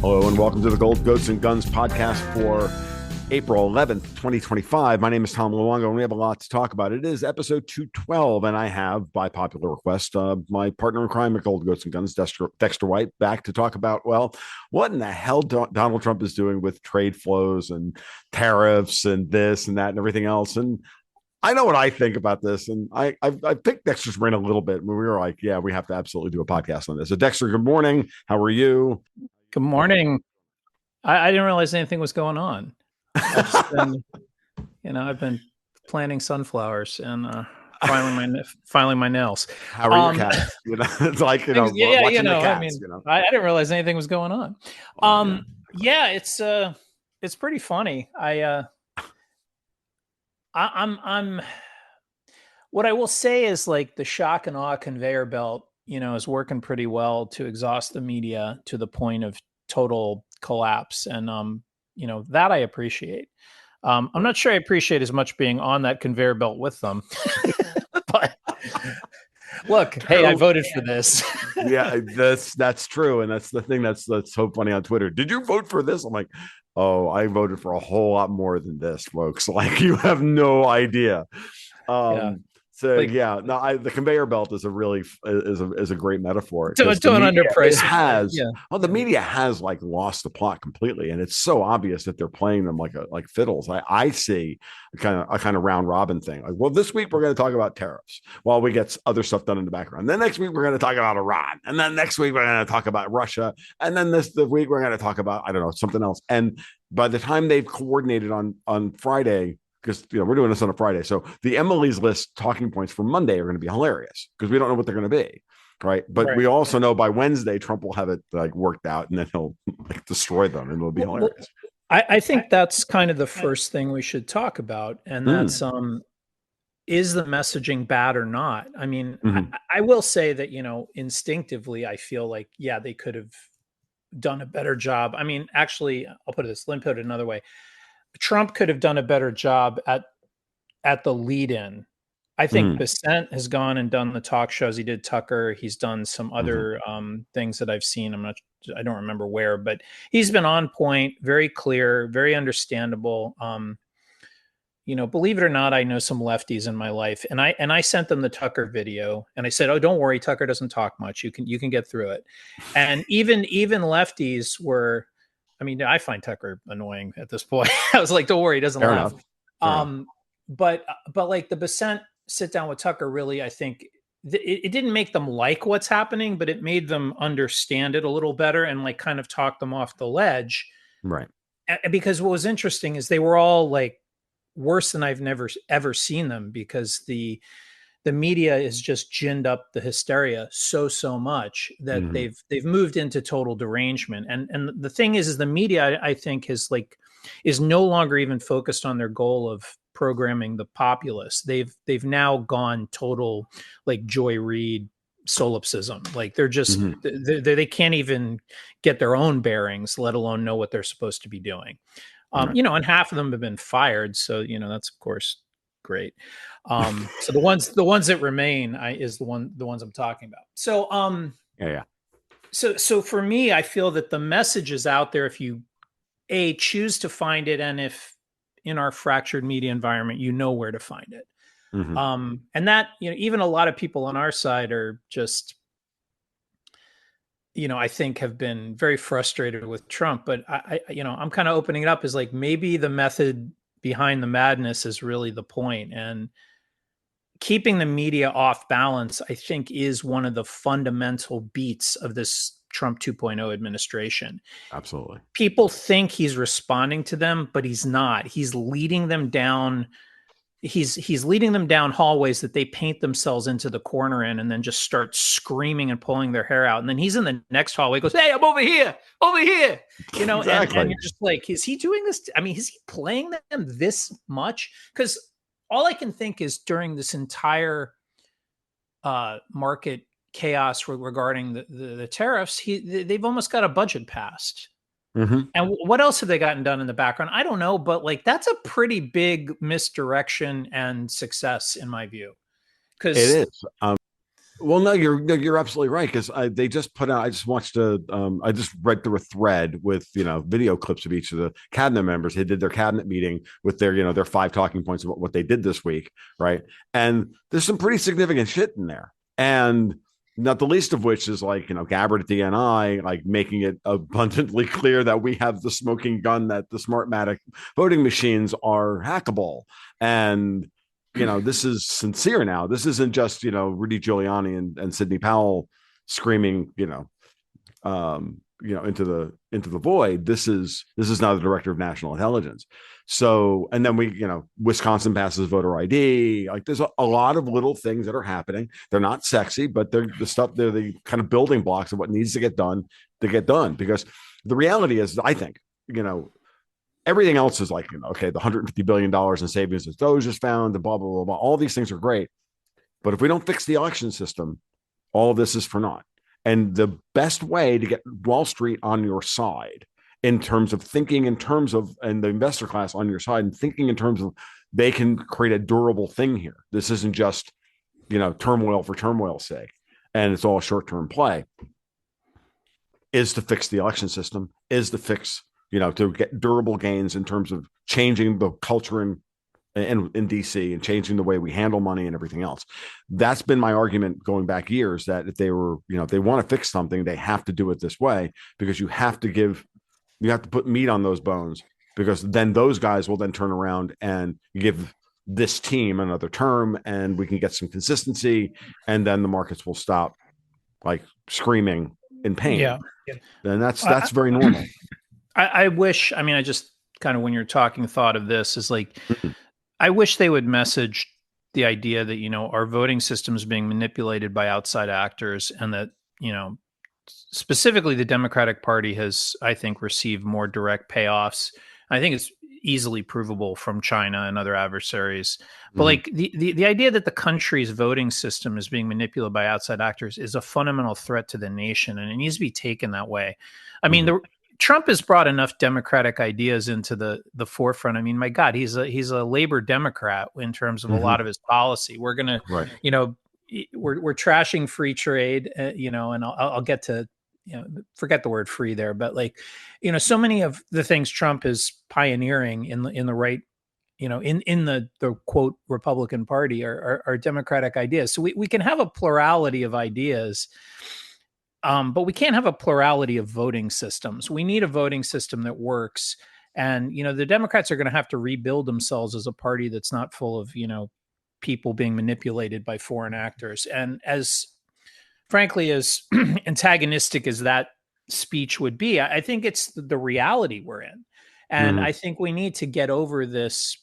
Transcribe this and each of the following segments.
Hello and welcome to the Gold, Goats, and Guns podcast for April 11th, 2025. My name is Tom Luongo, and we have a lot to talk about. It is episode 212, and I have, by popular request, my partner in crime at Gold, Goats, and Guns, Dexter White, back to talk about, well, what in the hell Donald Trump is doing with trade flows and tariffs and this and that and everything else. And I know what I think about this, and I picked Dexter's brain a little bit when we were like, yeah, we have to absolutely do a podcast on this. So, Dexter, good morning. How are you? Good morning. I didn't realize anything was going on. I've just been, I've been planting sunflowers and filing my nails. How are your cats? It's like watching the cats. I didn't realize anything was going on. It's pretty funny. I'm. What I will say is like the shock and awe conveyor belt, is working pretty well to exhaust the media to the point of total collapse, and that I appreciate. I'm not sure I appreciate as much being on that conveyor belt with them, but look, hey, I voted for this. Yeah, that's true, and that's the thing that's so funny on Twitter. Did you vote for this? I'm like, oh, I voted for a whole lot more than this, folks. Like, you have no idea. So the conveyor belt is a great metaphor. Don't underprice it. The media has like lost the plot completely, and it's so obvious that they're playing them like fiddles. I see a kind of round robin thing. Like, well, this week we're going to talk about tariffs while we get other stuff done in the background. Then next week we're going to talk about Iran, and then next week we're going to talk about Russia, and then the week we're going to talk about something else. And by the time they've coordinated on Friday, because we're doing this on a Friday, so the Emily's List talking points for Monday are going to be hilarious because we don't know what they're going to be, right? But we also know by Wednesday Trump will have it worked out, and then he'll destroy them, and it'll be hilarious. I think that's kind of the first thing we should talk about, and that's is the messaging bad or not? I mean, I will say that instinctively I feel like they could have done a better job. I mean, actually, I'll put it another way. Trump could have done a better job at the lead-in. I think Bissent has gone and done the talk shows. He did Tucker. He's done some other things that I've seen. I don't remember where, but he's been on point, very clear, very understandable. Believe it or not, I know some lefties in my life, and I sent them the Tucker video, and I said, "Oh, don't worry, Tucker doesn't talk much. You can get through it." And even lefties were. I mean, I find Tucker annoying at this point. I was like, don't worry, he doesn't laugh. But like the Bissent sit down with Tucker, really, I think it didn't make them like what's happening, but it made them understand it a little better and like kind of talk them off the ledge. Right. Because what was interesting is they were all like worse than I've never ever seen them, because the media has just ginned up the hysteria so much that they've moved into total derangement. And the thing is the media, I think, is no longer even focused on their goal of programming the populace. They've now gone total like Joy Reid solipsism. Like they're just they can't even get their own bearings, let alone know what they're supposed to be doing. And half of them have been fired. So, that's of course great. So the ones that remain is the ones I'm talking about. So So for me, I feel that the message is out there if you choose to find it, and if in our fractured media environment you know where to find it. And that even a lot of people on our side are just I think have been very frustrated with Trump, but I'm kind of opening it up as like maybe the method behind the madness is really the point. And keeping the media off balance, I think, is one of the fundamental beats of this Trump 2.0 administration. Absolutely. People think he's responding to them, but he's not. He's leading them down. He's leading them down hallways that they paint themselves into the corner in, and then just start screaming and pulling their hair out. And then he's in the next hallway, goes, "Hey, I'm over here. Exactly. And you're just like, is he doing this? I mean, is he playing them this much? Because all I can think is during this entire market chaos regarding the tariffs, they've almost got a budget passed. And what else have they gotten done in the background? I don't know, but like that's a pretty big misdirection and success in my view. It is. Well, no, you're absolutely right because they just put out. I just watched I just read through a thread with video clips of each of the cabinet members. They did their cabinet meeting with their 5 talking points about what they did this week, right? And there's some pretty significant shit in there, and not the least of which is like Gabbard at the NI, like making it abundantly clear that we have the smoking gun that the Smartmatic voting machines are hackable, and this is sincere now. This isn't just, Rudy Giuliani and Sidney Powell screaming, into the void. This is now the director of national intelligence. So, and then Wisconsin passes voter ID. Like there's a lot of little things that are happening. They're not sexy, but they're the stuff. They're the kind of building blocks of what needs to get done Because the reality is, I think, everything else is like, okay, the $150 billion in savings that those just found, the blah, blah, blah, blah. All these things are great. But if we don't fix the election system, all of this is for naught. And the best way to get Wall Street on your side in terms of thinking and the investor class on your side and thinking in terms of they can create a durable thing here. This isn't just, turmoil for turmoil's sake. And it's all a short-term play, is to fix the election system, is to fix to get durable gains in terms of changing the culture in DC and changing the way we handle money and everything else. That's been my argument going back years, that if they want to fix something, they have to do it this way, because you have to put meat on those bones, because then those guys will then turn around and give this team another term and we can get some consistency, and then the markets will stop like screaming in pain. Yeah. And that's very normal. I wish, I just kind of, when you're talking, thought of this is like, I wish they would message the idea that, our voting system is being manipulated by outside actors, and that, specifically the Democratic Party has, I think, received more direct payoffs. I think it's easily provable from China and other adversaries. But like the idea that the country's voting system is being manipulated by outside actors is a fundamental threat to the nation, and it needs to be taken that way. I mean, Trump has brought enough democratic ideas into the forefront. I mean, my God, he's a labor Democrat in terms of a lot of his policy. We're gonna, we're trashing free trade, and I'll get to, forget the word free there, but like, so many of the things Trump is pioneering in the right, in the quote Republican Party are democratic ideas. So we can have a plurality of ideas. But we can't have a plurality of voting systems. We need a voting system that works. And, the Democrats are going to have to rebuild themselves as a party that's not full of, people being manipulated by foreign actors. And frankly, as antagonistic as that speech would be, I think it's the reality we're in. And I think we need to get over this,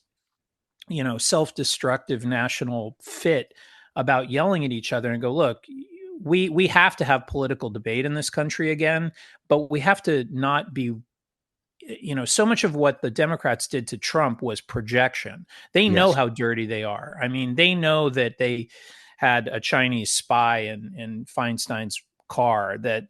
self-destructive national fit about yelling at each other and go, look, we have to have political debate in this country again, but we have to not be, so much of what the Democrats did to Trump was projection. They know how dirty they are. I mean, they know that they had a Chinese spy in Feinstein's car, that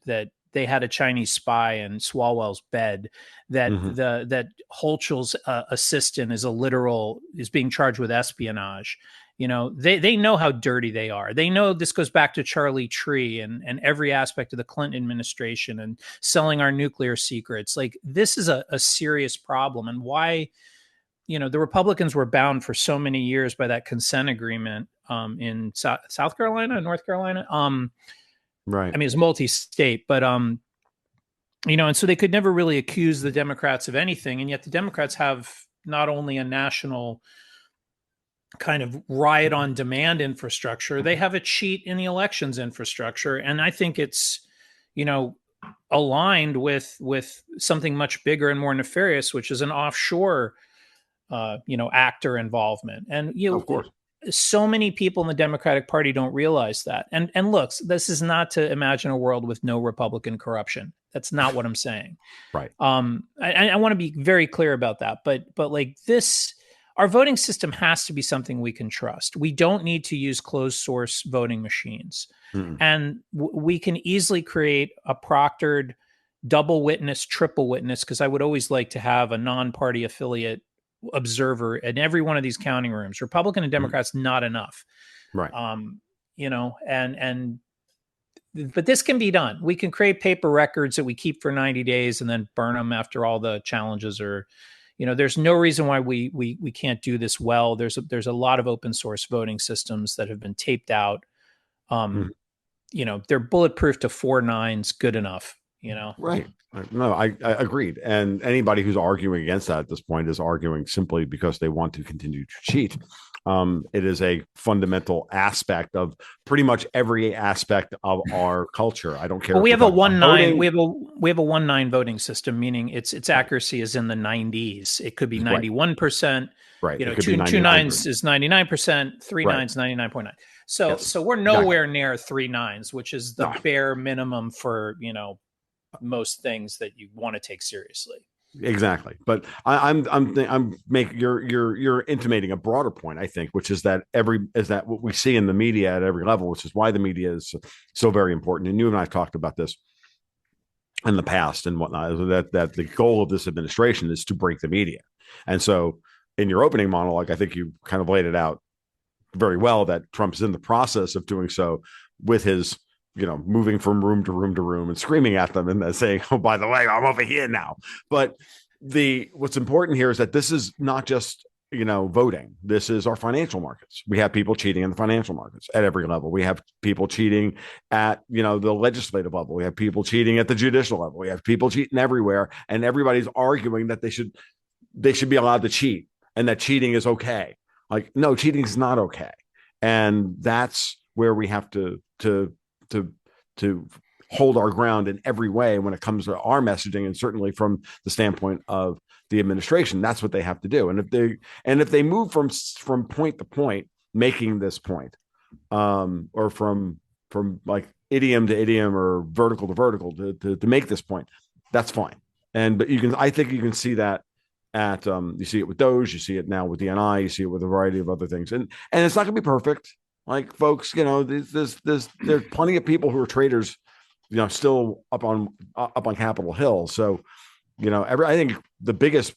they had a Chinese spy in Swalwell's bed, that that Holchel's assistant is being charged with espionage. They know how dirty they are. They know this goes back to Charlie Tree and every aspect of the Clinton administration and selling our nuclear secrets. Like, this is a serious problem. And why, the Republicans were bound for so many years by that consent agreement in South Carolina, North Carolina. Right. I mean, it's multi-state, but, and so they could never really accuse the Democrats of anything. And yet the Democrats have not only a national kind of riot on demand infrastructure, they have a cheat in the elections infrastructure. And I think it's, aligned with something much bigger and more nefarious, which is an offshore, actor involvement. And, of course, so many people in the Democratic Party don't realize that. And look, this is not to imagine a world with no Republican corruption. That's not what I'm saying. Right. I want to be very clear about that. But like this, our voting system has to be something we can trust. We don't need to use closed source voting machines. And we can easily create a proctored double witness, triple witness, because I would always like to have a non-party affiliate observer in every one of these counting rooms. Republican and Democrats, not enough. Right. and but this can be done. We can create paper records that we keep for 90 days and then burn them after all the challenges are, there's no reason why we can't do this well. There's a lot of open source voting systems that have been taped out. Mhm. They're bulletproof to 4 nines, good enough. Right. No, I agreed. And anybody who's arguing against that at this point is arguing simply because they want to continue to cheat. It is a fundamental aspect of pretty much every aspect of our culture. I don't care. Well, if we we're have a talking about 1-9. voting. We have a 1-9 voting system, meaning its accuracy is in the 90s. It could be Right. 91%. Right. It could be Two 99. nines is 99%. Three Right. nines 99.9. So Yes. we're nowhere near 3 nines, which is the No. bare minimum for most things that you want to take seriously. Exactly. But I'm making you're intimating a broader point, I think, which is that what we see in the media at every level, which is why the media is so very important. And you and I talked about this in the past and whatnot, that the goal of this administration is to break the media. And so in your opening monologue, I think you kind of laid it out very well that Trump's in the process of doing so with his, moving from room to room to room and screaming at them and then saying, oh, by the way, I'm over here now. But what's important here is that this is not just, voting. This is our financial markets. We have people cheating in the financial markets at every level. We have people cheating at, the legislative level. We have people cheating at the judicial level. We have people cheating everywhere. And everybody's arguing that they should be allowed to cheat and that cheating is okay. Like, no, cheating is not okay. And that's where we have to hold our ground in every way when it comes to our messaging, and certainly from the standpoint of the administration. That's what they have to do. And if they move from point to point making this point, or from like idiom to idiom or vertical to vertical to make this point, that's fine. But I think you can see that at you see it with Doge, you see it now with DNI, you see it with a variety of other things, and it's not going to be perfect. Like, folks, there's plenty of people who are traders, still up on Capitol Hill. So, I think the biggest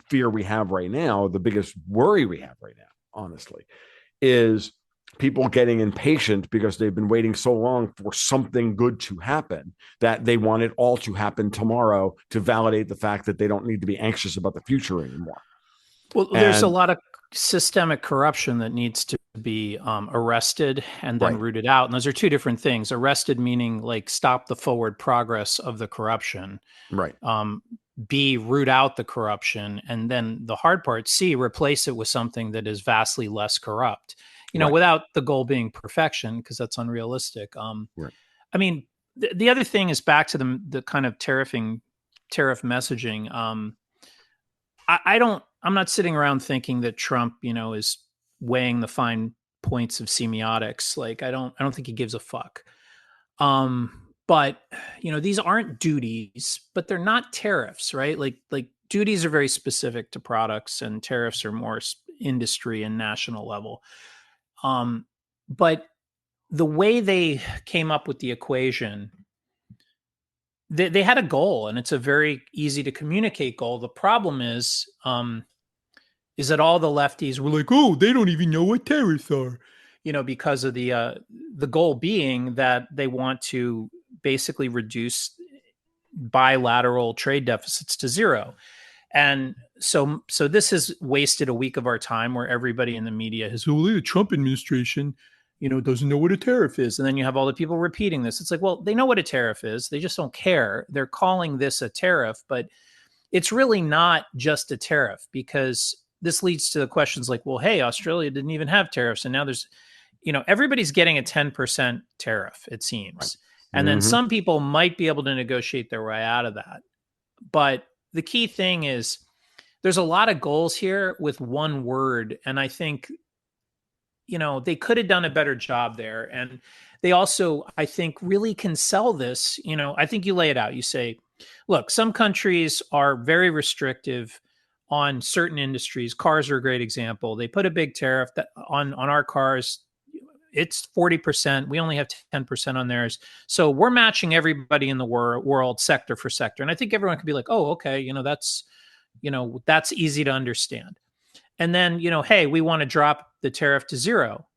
fear we have right now, the biggest worry we have right now, honestly, is people getting impatient because they've been waiting so long for something good to happen that they want it all to happen tomorrow to validate the fact that they don't need to be anxious about the future anymore. Well, there's a lot of systemic corruption that needs to be arrested and then rooted out. And those are two different things. Arrested meaning like stop the forward progress of the corruption. Right. B, root out the corruption. And then the hard part, C, replace it with something that is vastly less corrupt. Without the goal being perfection, because that's unrealistic. I mean, the other thing is back to the kind of tariff messaging. I'm not sitting around thinking that Trump, is weighing the fine points of semiotics. Like, I don't think he gives a fuck. But these aren't duties, but they're not tariffs, right? Like duties are very specific to products, and tariffs are more industry and national level. But the way they came up with the equation, they had a goal, and it's a very easy to communicate goal. The problem is that all the lefties were like, oh, they don't even know what tariffs are, because of the goal being that they want to basically reduce bilateral trade deficits to zero. And so this has wasted a week of our time where everybody in the media has, well, the Trump administration, doesn't know what a tariff is. And then you have all the people repeating this. It's like, well, they know what a tariff is. They just don't care. They're calling this a tariff, but it's really not just a tariff, because this leads to the questions like, well, hey, Australia didn't even have tariffs. And now there's, everybody's getting a 10% tariff, it seems. Right. And then some people might be able to negotiate their way out of that. But the key thing is there's a lot of goals here with one word. And I think, they could have done a better job there. And they also, I think, really can sell this. I think you lay it out. You say, look, some countries are very restrictive on certain industries. Cars are a great example. They put a big tariff on our cars. It's 40%. We only have 10% on theirs. So we're matching everybody in the world sector for sector. And I think everyone could be like, oh, okay, that's easy to understand. And then, hey, we want to drop the tariff to zero.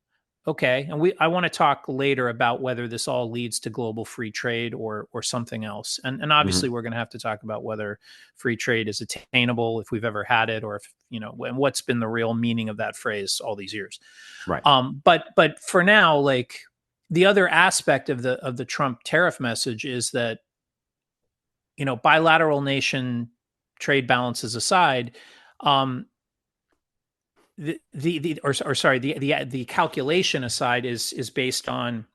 Okay, and I want to talk later about whether this all leads to global free trade or something else. And Mm-hmm. obviously we're going to have to talk about whether free trade is attainable, if we've ever had it, or if, and what's been the real meaning of that phrase all these years. Right. But for now, like, the other aspect of the Trump tariff message is that, bilateral nation trade balances aside, um, the calculation aside is based on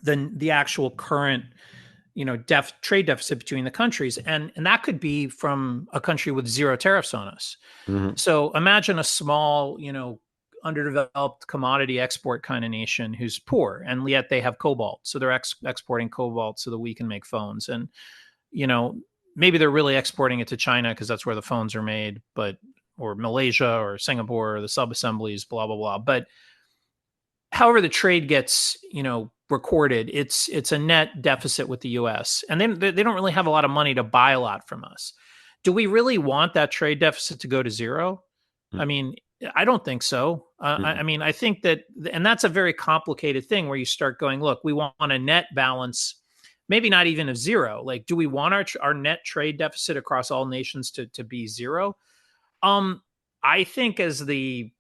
the actual current, trade deficit between the countries, and that could be from a country with zero tariffs on us. Mm-hmm. So imagine a small, underdeveloped commodity export kind of nation who's poor, and yet they have cobalt, so they're exporting cobalt so that we can make phones. And you know maybe they're really exporting it to China because that's where the phones are made, but or Malaysia or Singapore or the sub assemblies, blah blah blah. But however the trade gets, recorded, it's a net deficit with the US, and they don't really have a lot of money to buy a lot from us. Do we really want that trade deficit to go to zero? I mean, I don't think so. Mm-hmm. I mean, I think that, and that's a very complicated thing where you start going, look, we want a net balance, maybe not even of zero. Like, do we want our net trade deficit across all nations to be zero? Um, I think as the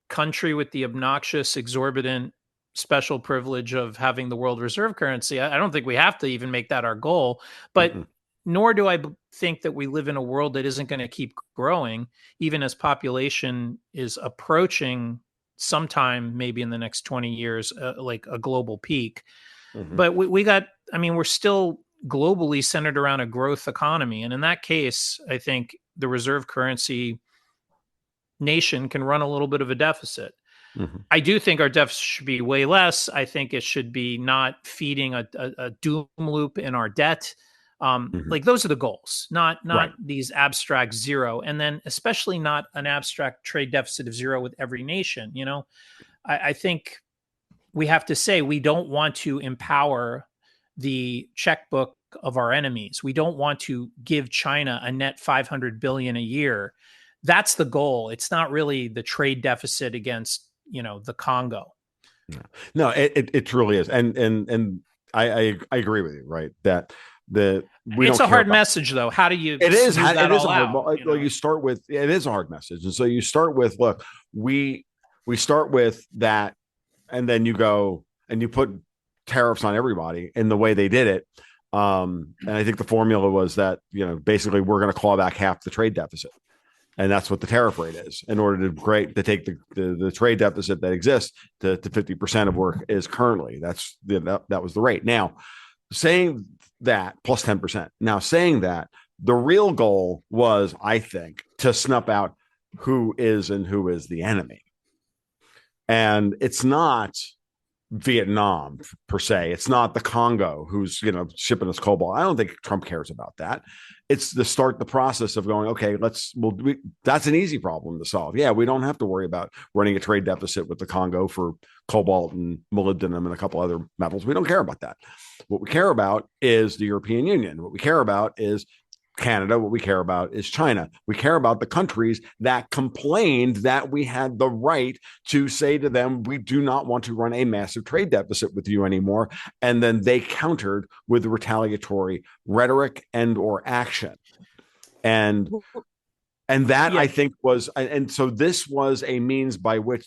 country with the obnoxious, exorbitant special privilege of having the world reserve currency, I don't think we have to even make that our goal. But Mm-hmm. nor do I think that we live in a world that isn't going to keep growing, even as population is approaching sometime maybe in the next 20 years, like a global peak. Mm-hmm. But we got, I mean, we're still globally centered around a growth economy. And in that case, I think the reserve currency nation can run a little bit of a deficit. Mm-hmm. I do think our deficit should be way less. I think it should be not feeding a doom loop in our debt. Mm-hmm. Like, those are the goals, not Right. these abstract zero, and then especially not an abstract trade deficit of zero with every nation. I think we have to say we don't want to empower the checkbook of our enemies. We don't want to give China a net 500 billion a year. That's the goal. It's not really the trade deficit against, the Congo. No, it truly is, and I agree with you, right? That we It's don't a care hard about. message, though. How do you It is. smooth that It is all a hard. out? Well, you start with it is a hard message, and so you start with look, we start with that, and then you go and you put tariffs on everybody in the way they did it. And I think the formula was that basically we're going to claw back half the trade deficit, and that's what the tariff rate is in order to take the trade deficit that exists to 50% of where it is currently. That was the rate. Now, saying that plus 10%. Now, saying that the real goal was, I think, to snuff out who is and who is the enemy. And it's not Vietnam per se. It's not the Congo who's shipping us cobalt. I don't think Trump cares about that. It's to start the process of going, okay, that's an easy problem to solve. Yeah, we don't have to worry about running a trade deficit with the Congo for cobalt and molybdenum and a couple other metals. We don't care about that. What we care about is the European Union. What we care about is Canada. What we care about is China. We care about the countries that complained that we had the right to say to them, we do not want to run a massive trade deficit with you anymore. And then they countered with retaliatory rhetoric and or action. And that, Yeah. I think, was, and so this was a means by which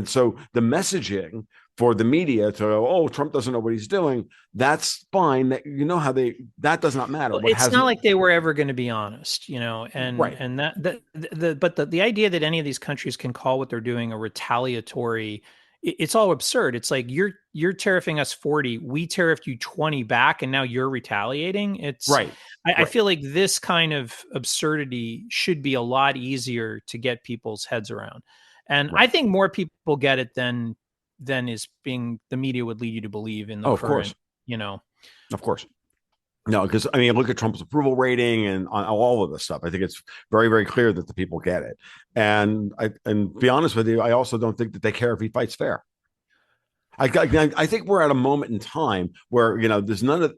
so the messaging for the media to go, oh, Trump doesn't know what he's doing. That's fine. That does not matter. Well, What it's has not like they were ever going to be honest, and right. the idea that any of these countries can call what they're doing a retaliatory, it's all absurd. It's like you're tariffing us 40, we tariffed you 20 back, and now you're retaliating. Right. I feel like this kind of absurdity should be a lot easier to get people's heads around, and Right. I think more people get it than is being the media would lead you to believe in the Of current, course. Of course. No, because I mean, look at Trump's approval rating and on all of this stuff. I think it's very, very clear that the people get it. And be honest with you, I also don't think that they care if he fights fair. I think we're at a moment in time where there's none of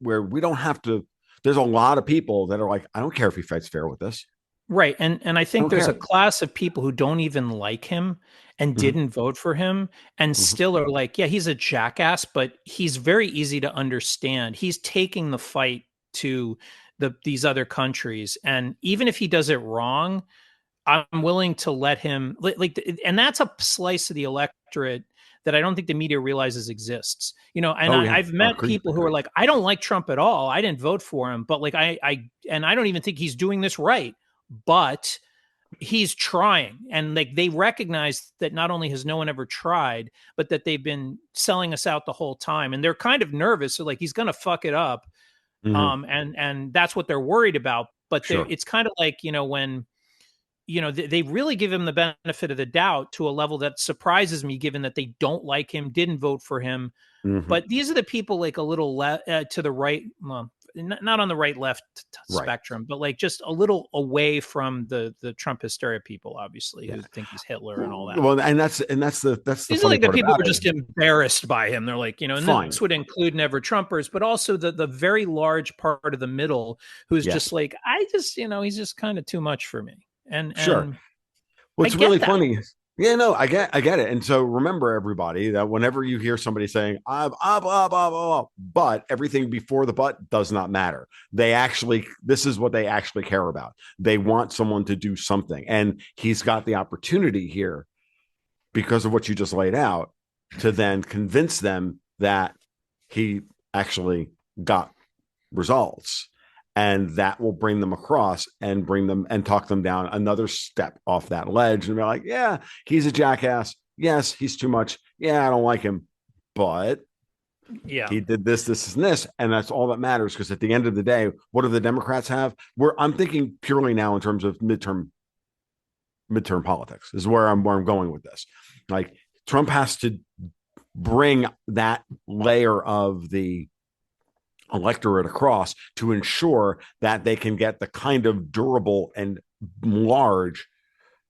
where we don't have to. There's a lot of people that are like, I don't care if he fights fair with this. Right. And I I think don't there's a care. class of people who don't even like him and Hmm. didn't vote for him and Hmm. still are like, yeah, he's a jackass, but he's very easy to understand. He's taking the fight to these other countries. And even if he does it wrong, I'm willing to let him and that's a slice of the electorate that I don't think the media realizes exists. And Oh yeah, I've oh, met people who are agreed. like, I don't like Trump at all. I didn't vote for him, but like and I don't even think he's doing this right. But he's trying, and like they recognize that not only has no one ever tried, but that they've been selling us out the whole time, and they're kind of nervous. So like he's gonna fuck it up, Hmm. and that's what they're worried about. But Sure. it's kind of like when they really give him the benefit of the doubt to a level that surprises me, given that they don't like him, didn't vote for him. Hmm. But these are the people like a little to the right, well, not on the right left Right. spectrum, but like just a little away from the Trump hysteria people, obviously, Yeah. who think he's Hitler and all that. Well, and that's the These are funny like the part people about who are it. just embarrassed by him. They're like, and Fine. this would include never Trumpers, but also the very large part of the middle who's just Yes. like, I just, he's just kind of too much for me. And Sure. I What's really get that. funny is, yeah, no, I get it. And so remember, everybody, that whenever you hear somebody saying, but everything before the but does not matter. This is what they actually care about. They want someone to do something. And he's got the opportunity here because of what you just laid out to then convince them that he actually got results, and that will bring them across and bring them and talk them down another step off that ledge and be like, yeah, he's a jackass, yes, he's too much, yeah, I don't like him, but Yeah. he did this and this, and that's all that matters. Because at the end of the day, what do the Democrats have? I'm thinking purely now in terms of midterm politics is where I'm going with this. Like, Trump has to bring that layer of the electorate across to ensure that they can get the kind of durable and large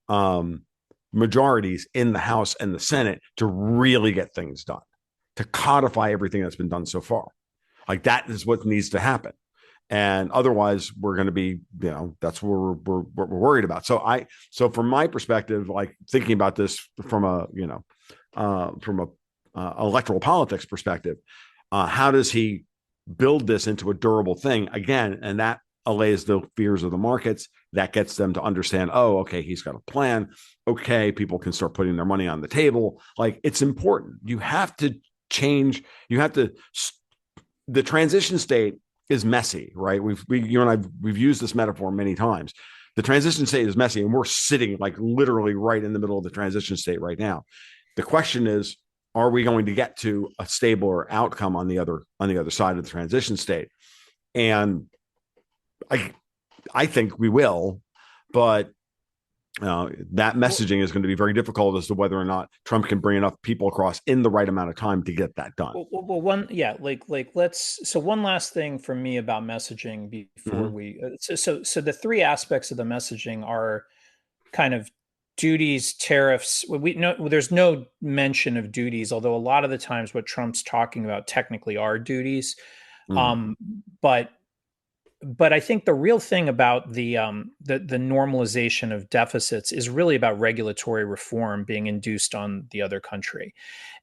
um, majorities in the House and the Senate to really get things done, to codify everything that's been done so far. Like, that is what needs to happen. And otherwise, we're going to be, that's what we're worried about. So from my perspective, like thinking about this from a electoral politics perspective, how does he build this into a durable thing again? And that allays the fears of the markets. That gets them to understand, oh, okay, he's got a plan. Okay, people can start putting their money on the table. Like, it's important. You have to change. You have to. The transition state is messy, right? You and we've used this metaphor many times. The transition state is messy, and we're sitting like literally right in the middle of the transition state right now. The question is, are we going to get to a stabler outcome on the other side of the transition state? And I I think we will, but that Well, messaging is going to be very difficult as to whether or not Trump can bring enough people across in the right amount of time to get that done. one, yeah, so one last thing for me about messaging before Mm-hmm. we, so the three aspects of the messaging are kind of duties, tariffs. We know there's no mention of duties, although a lot of the times what Trump's talking about technically are duties. Mm-hmm. Um, but I think the real thing about the normalization of deficits is really about regulatory reform being induced on the other country,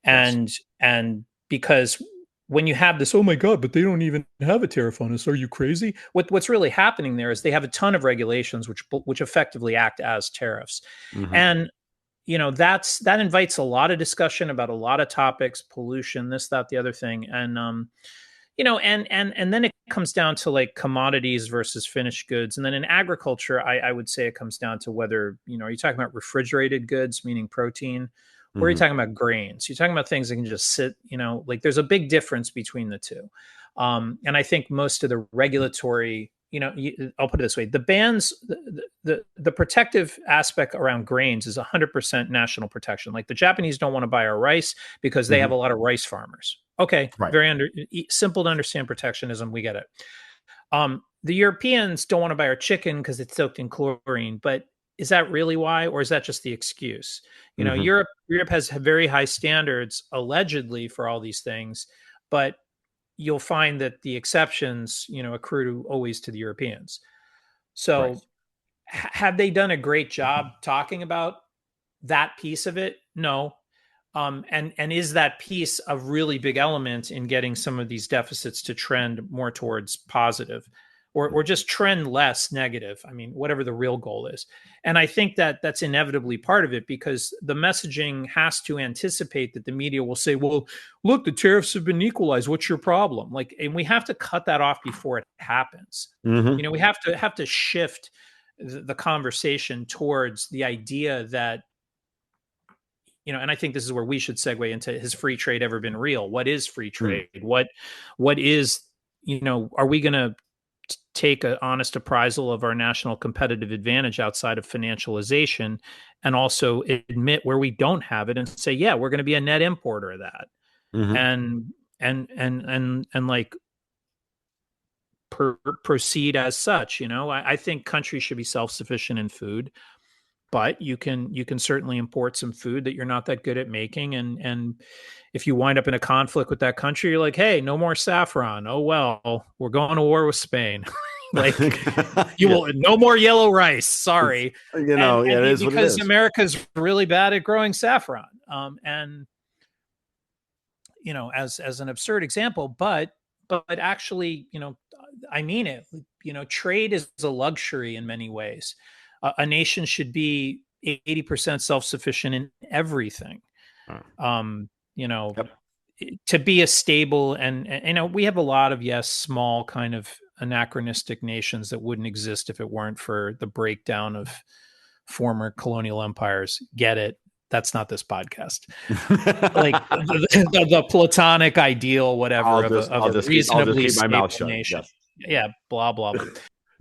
Yes. and because when you have this, oh my god, but they don't even have a tariff on us. Are you crazy? What's really happening there is they have a ton of regulations which effectively act as tariffs, Mm-hmm. and that invites a lot of discussion about a lot of topics, pollution, this, that, the other thing, and then it comes down to like commodities versus finished goods, and then in agriculture, I would say it comes down to whether are you talking about refrigerated goods, meaning protein, or are you Mm-hmm. talking about grains? You're talking about things that can just sit, like there's a big difference between the two. And I think most of the regulatory, I'll put it this way: the bans, the protective aspect around grains is 100% national protection. Like the Japanese don't want to buy our rice because they Mm-hmm. have a lot of rice farmers. Okay, Right. very simple to understand protectionism. We get it. The Europeans don't want to buy our chicken because it's soaked in chlorine, but is that really why, or is that just the excuse? Mm-hmm. Europe has very high standards allegedly for all these things, but you'll find that the exceptions, accrue always to the Europeans. Right. So Have they done a great job talking about that piece of it? No. And is that piece a really big element in getting some of these deficits to trend more towards positive, or just trend less negative? I mean, whatever the real goal is. And I think that that's inevitably part of it, because the messaging has to anticipate that the media will say, well, look, the tariffs have been equalized. What's your problem? Like, and we have to cut that off before it happens. Mm-hmm. You know, we have to shift the conversation towards the idea that, you know, and I think this is where we should segue into, has free trade ever been real? What is free trade? What is, you know, are we going to take an honest appraisal of our national competitive advantage outside of financialization, and also admit where we don't have it and say, yeah, we're going to be a net importer of that. Mm-hmm. And like proceed as such. You know, I think countries should be self-sufficient in food, but you can certainly import some food that you're not that good at making, and if you wind up in a conflict with that country, you're like, hey, no more saffron. Oh well, we're going to war with Spain. Like, you will, no more yellow rice, sorry. You know, yeah, it is what it because is. America's really bad at growing saffron. And you know, as an absurd example, but actually, you know, I mean it. You know, trade is a luxury in many ways. A nation should be 80% self-sufficient in everything. You know, Yep. to be a stable, and you know, we have a lot of, yes, small kind of anachronistic nations that wouldn't exist if it weren't for the breakdown of former colonial empires. Get it? That's not this podcast. Like the platonic ideal, whatever, of a reasonably keep my mouth stable shut. nation. Yes. Yeah, blah blah blah.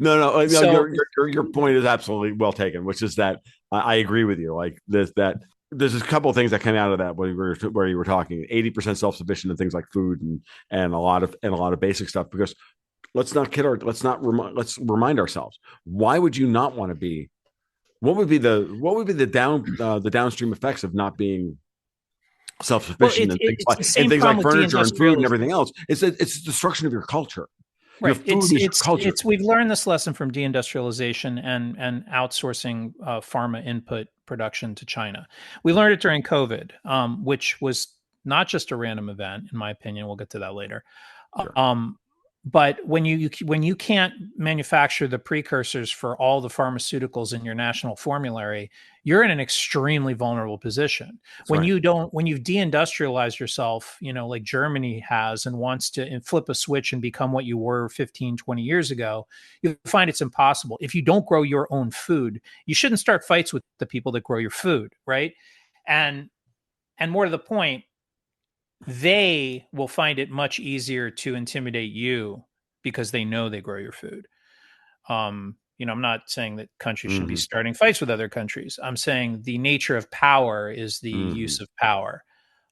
No. So Your point is absolutely well taken, which is that I agree with you. Like this, that there's a couple of things that came out of that where you were talking 80% self sufficient in things like food and a lot of basic stuff. Because let's not kid our let's remind ourselves, why would you not want to be? What would be the downstream effects of not being self well, sufficient it's the and same things problem like with furniture and food and deindustrialization. everything else? It's the destruction of your culture. Your Right. food is your culture. It's we've learned this lesson from deindustrialization and outsourcing pharma input production to China. We learned it during COVID, which was not just a random event, in my opinion. We'll get to that later. Sure. But when you can't manufacture the precursors for all the pharmaceuticals in your national formulary, you're in an extremely vulnerable position. That's right. When you've deindustrialized yourself, you know, like Germany has, and wants to flip a switch and become what you were 15, 20 years ago, you find it's impossible. If you don't grow your own food, you shouldn't start fights with the people that grow your food, right? And more to the point, they will find it much easier to intimidate you because they know they grow your food. You know, I'm not saying that countries should be Mm-hmm. starting fights with other countries. I'm saying the nature of power is the Mm-hmm. use of power.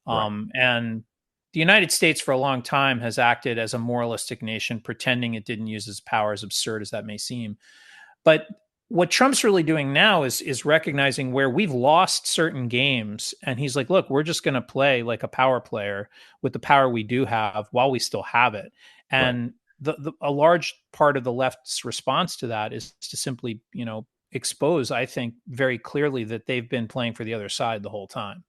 Right. And the United States for a long time has acted as a moralistic nation, pretending it didn't use its power, as absurd as that may seem. But what Trump's really doing now is recognizing where we've lost certain games, and he's like, "Look, we're just going to play like a power player with the power we do have while we still have it." Right. And a large part of the left's response to that is to simply, you know, expose, I think, very clearly that they've been playing for the other side the whole time,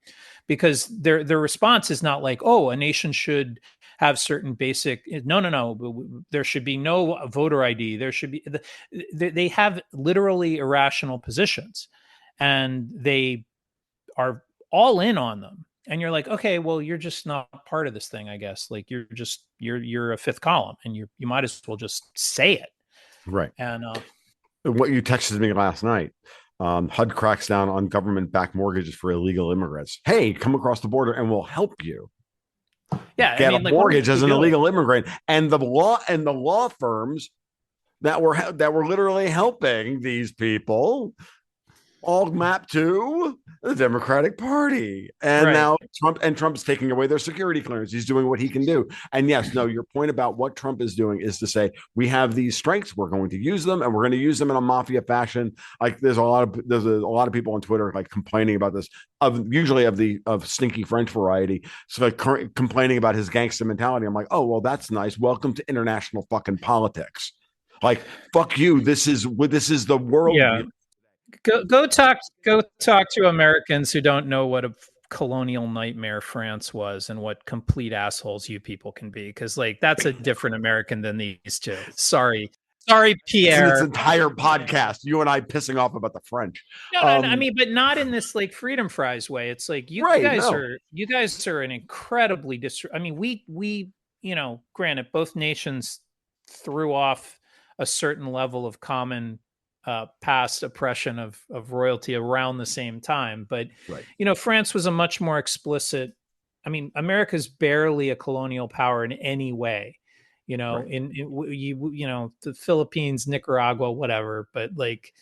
because their response is not like, "Oh, a nation should have certain basic." No. There should be no voter ID. There should be. They have literally irrational positions, and they are all in on them. And you're like, okay, well, you're just not part of this thing, I guess. Like, you're a fifth column, and you might as well just say it. Right. And What you texted me last night. HUD cracks down on government-backed mortgages for illegal immigrants. Hey, come across the border and we'll help you yeah, I get a mean, like, what are mortgage as we an doing? illegal immigrant. And the law firms that were literally helping these people all mapped to the Democratic Party. And Right. now Trump's taking away their security clearance. He's doing what he can do. And yes, no, your point about what Trump is doing is to say, we have these strengths, we're going to use them, and we're going to use them in a mafia fashion. Like there's a lot of people on Twitter like complaining about this, usually of stinky French variety. So like complaining about his gangster mentality. I'm like, oh well, that's nice. Welcome to international fucking politics. Like, fuck you. This is the world. Yeah. Go talk to Americans who don't know what a colonial nightmare France was and what complete assholes you people can be, because like that's a different American than these two. Sorry, It's in its Pierre. entire podcast. You and I pissing off about the French. No. I mean, but not in this like freedom fries way. It's like Right. No. you guys are an incredibly I mean, granted, both nations threw off a certain level of common past oppression of royalty around the same time, but Right. France was a much more explicit. I mean, America's barely a colonial power in any way. Right. The Philippines, Nicaragua, whatever, but like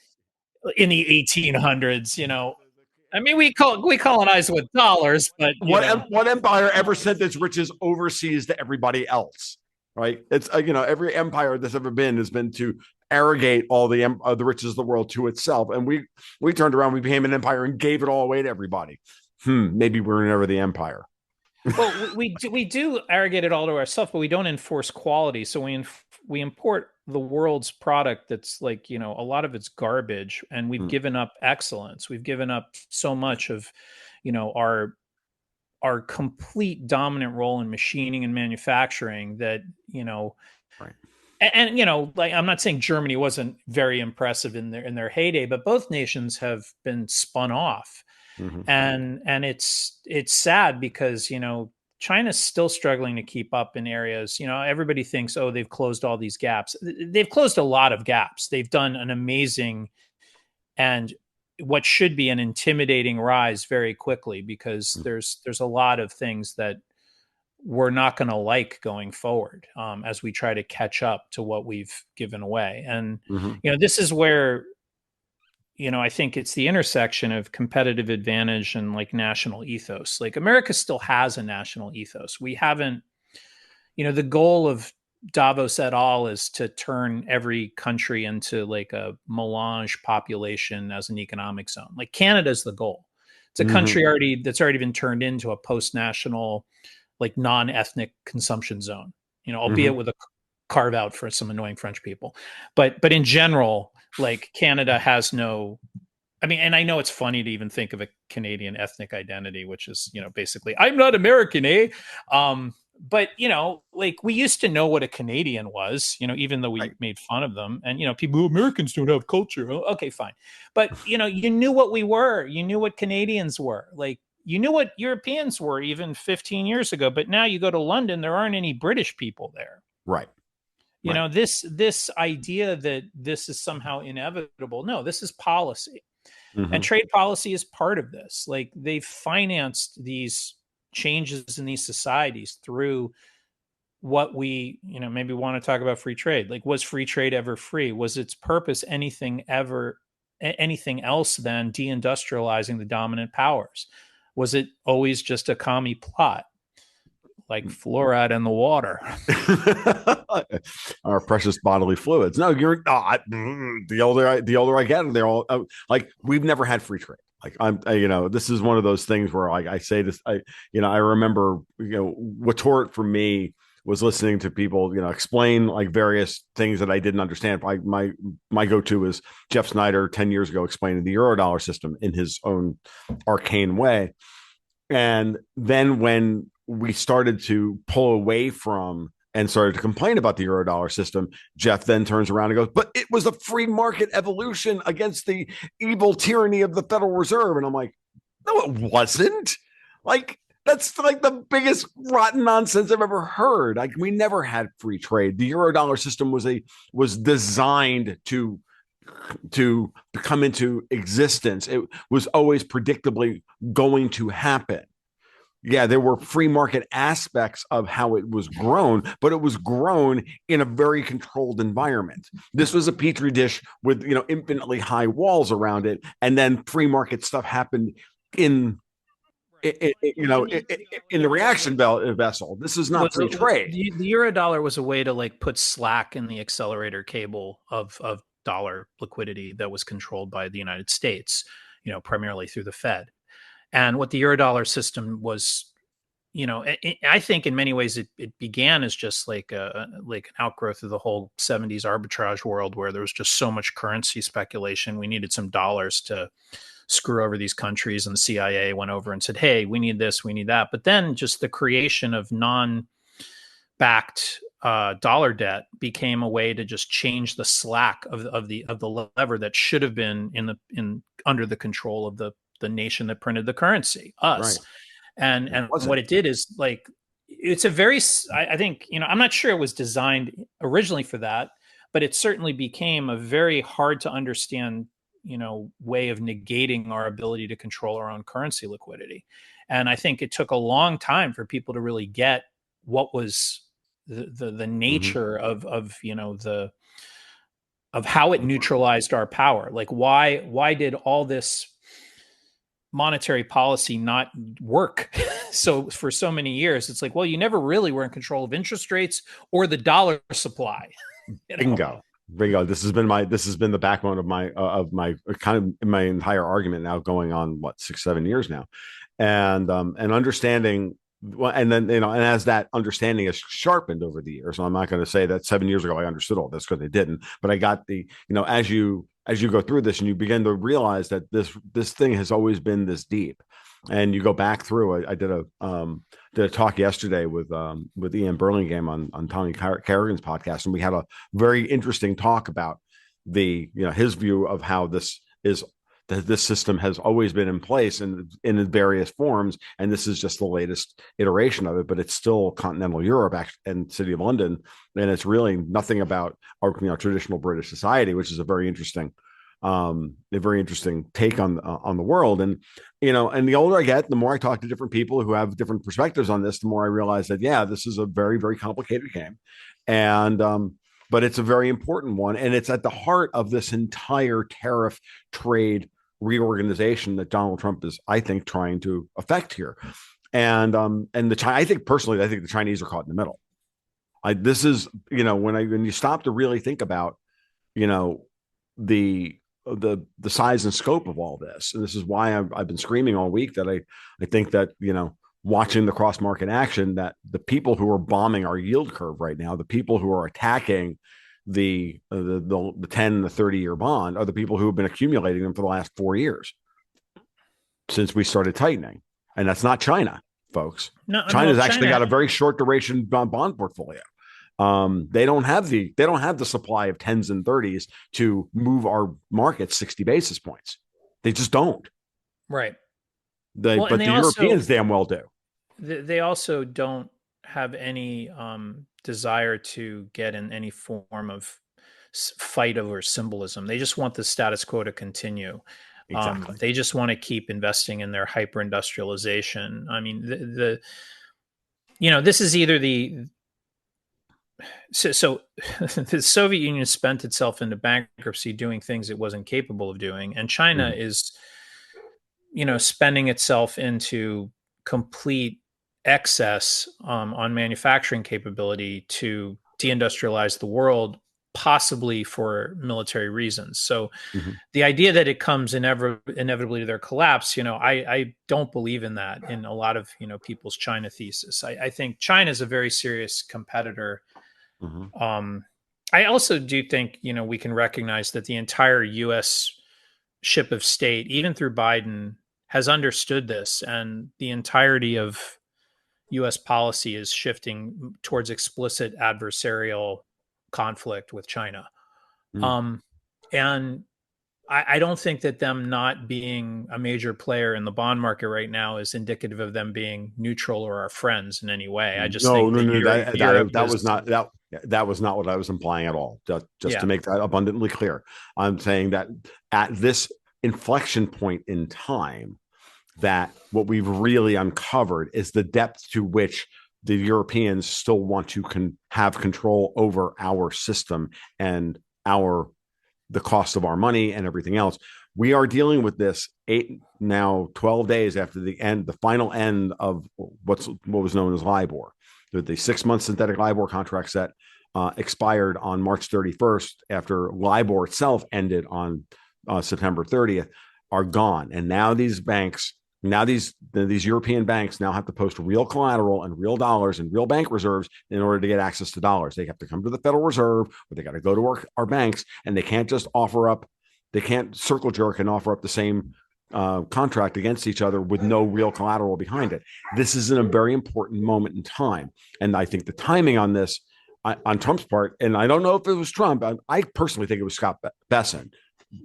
in the 1800s, I mean, we colonized with dollars, but What empire ever sent its riches overseas to everybody else? Right. It's every empire that's ever been has been to arrogate all the riches of the world to itself, and we turned around, we became an empire and gave it all away to everybody. Maybe we were never the empire. well, we do arrogate it all to ourselves, but we don't enforce quality. So we import the world's product that's like a lot of it's garbage, and we've given up excellence. We've given up so much of our complete dominant role in machining and manufacturing that Right. and like I'm not saying Germany wasn't very impressive in their heyday, but both nations have been spun off. Mm-hmm. And it's sad because China's still struggling to keep up in areas. Everybody thinks, oh, they've closed all these gaps. They've closed a lot of gaps. They've done an amazing and what should be an intimidating rise very quickly, because there's a lot of things that we're not going to like going forward, as we try to catch up to what we've given away. And this is where I think it's the intersection of competitive advantage and like national ethos. Like America still has a national ethos. We haven't, the goal of Davos et al. Is to turn every country into like a melange population as an economic zone. Like Canada's the goal. It's a country that's already been turned into a post-national, like non-ethnic consumption zone, albeit with a carve out for some annoying French people. But in general, like Canada has no, I mean, and I know it's funny to even think of a Canadian ethnic identity, which is, basically, I'm not American, eh? But, like we used to know what a Canadian was, even though we made fun of them. And, people, Americans don't have culture. Oh, okay, fine. But, you knew what we were. You knew what Canadians were. Like, you knew what Europeans were even 15 years ago. But now you go to London, there aren't any British people there. Right. This idea that this is somehow inevitable. No, this is policy. And trade policy is part of this. Like they've financed these changes in these societies through what we, maybe want to talk about free trade. Like, was free trade ever free? Was its purpose anything else than deindustrializing the dominant powers? Was it always just a commie plot? Like fluoride in the water. Our precious bodily fluids. No, the older I get, they're all like, we've never had free trade. Like this is one of those things where like I say this, I remember, what tore it for me was listening to people, explain like various things that I didn't understand. My go-to is Jeff Snyder 10 years ago explaining the Eurodollar system in his own arcane way. And then when we started to pull away from and started to complain about the Eurodollar system, Jeff then turns around and goes, but it was a free market evolution against the evil tyranny of the Federal Reserve. And I'm like, no, it wasn't. Like, that's like the biggest rotten nonsense I've ever heard. Like, we never had free trade. The Eurodollar system was designed to come into existence. It was always predictably going to happen. Yeah, there were free market aspects of how it was grown, but it was grown in a very controlled environment. This was a petri dish with infinitely high walls around it, and then free market stuff happened in the reaction vessel. This is not free trade. The Eurodollar was a way to like put slack in the accelerator cable of dollar liquidity that was controlled by the United States, primarily through the Fed. And what the Eurodollar system was, I think in many ways it began as just like like an outgrowth of the whole 70s arbitrage world where there was just so much currency speculation. We needed some dollars to screw over these countries, and the CIA went over and said, "Hey, we need this, we need that." But then just the creation of non-backed dollar debt became a way to just change the slack of the lever that should have been in under the control of the nation that printed the currency, Right. us. And what Wasn't. it did is like it's a very I think I'm not sure it was designed originally for that, but it certainly became a very hard to understand way of negating our ability to control our own currency liquidity. And I think it took a long time for people to really get what was the Mm-hmm. nature of the of how it neutralized our power. Like why did all this monetary policy not work so for so many years? It's like, well, you never really were in control of interest rates or the dollar supply. Bingo. Bingo. This has been the backbone of my kind of my entire argument now, going on what 6 7 years now, and understanding. Well, and then and as that understanding has sharpened over the years, and I'm not going to say that 7 years ago I understood all this, because I didn't, but I got the as you go through this and you begin to realize that this thing has always been this deep, and you go back through. I did a talk yesterday with Ian Burlingame on Tommy Kerrigan's podcast, and we had a very interesting talk about his view of how this system has always been in place in various forms, and this is just the latest iteration of it. But it's still continental Europe and City of London, and it's really nothing about our traditional British society, which is a very interesting take on the world. And and the older I get, the more I talk to different people who have different perspectives on this, the more I realize that this is a very, very complicated game, and but it's a very important one, and it's at the heart of this entire tariff trade reorganization that Donald Trump is, I think, trying to affect here. And I think personally, I think the Chinese are caught in the middle. This is when you stop to really think about the size and scope of all this, and this is why I've been screaming all week that I think that watching the cross market action, that the people who are bombing our yield curve right now, the people who are attacking the 10 and the 30-year bond, are the people who have been accumulating them for the last 4 years since we started tightening. And that's not China, folks. No, China's actually got a very short duration bond portfolio. They don't have the supply of 10s and 30s to move our market 60 basis points. They just don't. Right. But the Europeans damn well do. They also don't have any desire to get in any form of fight over symbolism. They just want the status quo to continue. Exactly. They just want to keep investing in their hyper industrialization. I mean, this is either so the Soviet Union spent itself into bankruptcy doing things it wasn't capable of doing, and China is spending itself into complete excess on manufacturing capability to deindustrialize the world, possibly for military reasons. So the idea that it comes inevitably to their collapse, I don't believe in that in a lot of people's China thesis. I think China is a very serious competitor. I also do think we can recognize that the entire U.S. ship of state, even through Biden, has understood this, and the entirety of U.S. policy is shifting towards explicit adversarial conflict with China. And I don't think that them not being a major player in the bond market right now is indicative of them being neutral or our friends in any way. I just think that was not what I was implying at all. Just to make that abundantly clear, I'm saying that at this inflection point in time, that what we've really uncovered is the depth to which the Europeans still want to have control over our system and the cost of our money and everything else. We are dealing with this 12 days after the final end of what was known as LIBOR. The 6-month synthetic LIBOR contracts that expired on March 31st after LIBOR itself ended on September 30th are gone. And now these banks Now these European banks now have to post real collateral and real dollars and real bank reserves in order to get access to dollars. They have to come to the Federal Reserve, or they got to go to our banks, and they can't just offer up. They can't circle jerk and offer up the same contract against each other with no real collateral behind it. This is in a very important moment in time, and I think the timing on this, on Trump's part, and I don't know if it was Trump. I personally think it was Scott Bessent,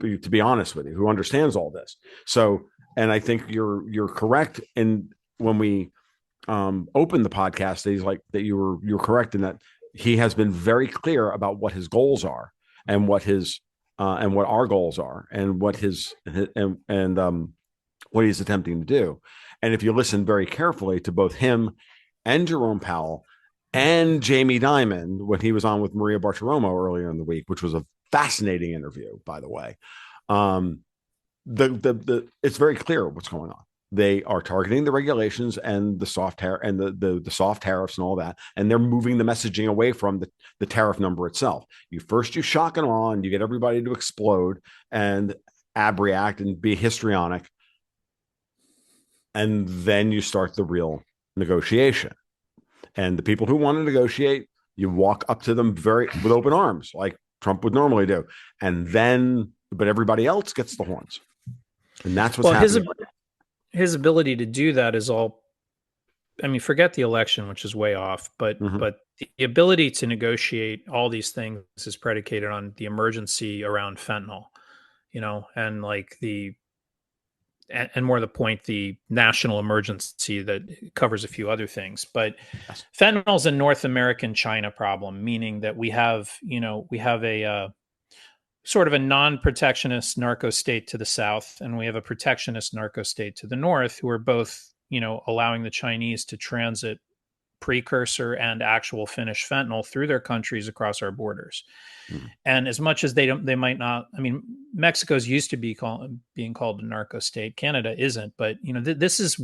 to be honest with you, who understands all this. So, and I think you're correct. And when we opened the podcast, he's like that you're correct in that he has been very clear about what his goals are and what his and what our goals are and what his and what he's attempting to do. And if you listen very carefully to both him and Jerome Powell and Jamie Dimon when he was on with Maria Bartiromo earlier in the week, which was a fascinating interview, by the way. It's very clear what's going on. They are targeting the regulations and the soft tariff and the soft tariffs and all that, and they're moving the messaging away from the tariff number itself. You shock and awe, and you get everybody to explode and abreact and be histrionic, and then you start the real negotiation. And the people who want to negotiate, you walk up to them with open arms, like Trump would normally do, and then, but everybody else gets the horns, and that's what's happening. His ability to do that is all. I mean, forget the election, which is way off, but the ability to negotiate all these things is predicated on the emergency around fentanyl, and like and more to the point, the national emergency that covers a few other things. But yes. Fentanyl is a North American China problem, meaning that we have a sort of a non-protectionist narco state to the south, and we have a protectionist narco state to the north, who are both, allowing the Chinese to transit precursor and actual finished fentanyl through their countries across our borders. And as much as they might not, I mean, Mexico's used to being called a narco state. Canada isn't, but this is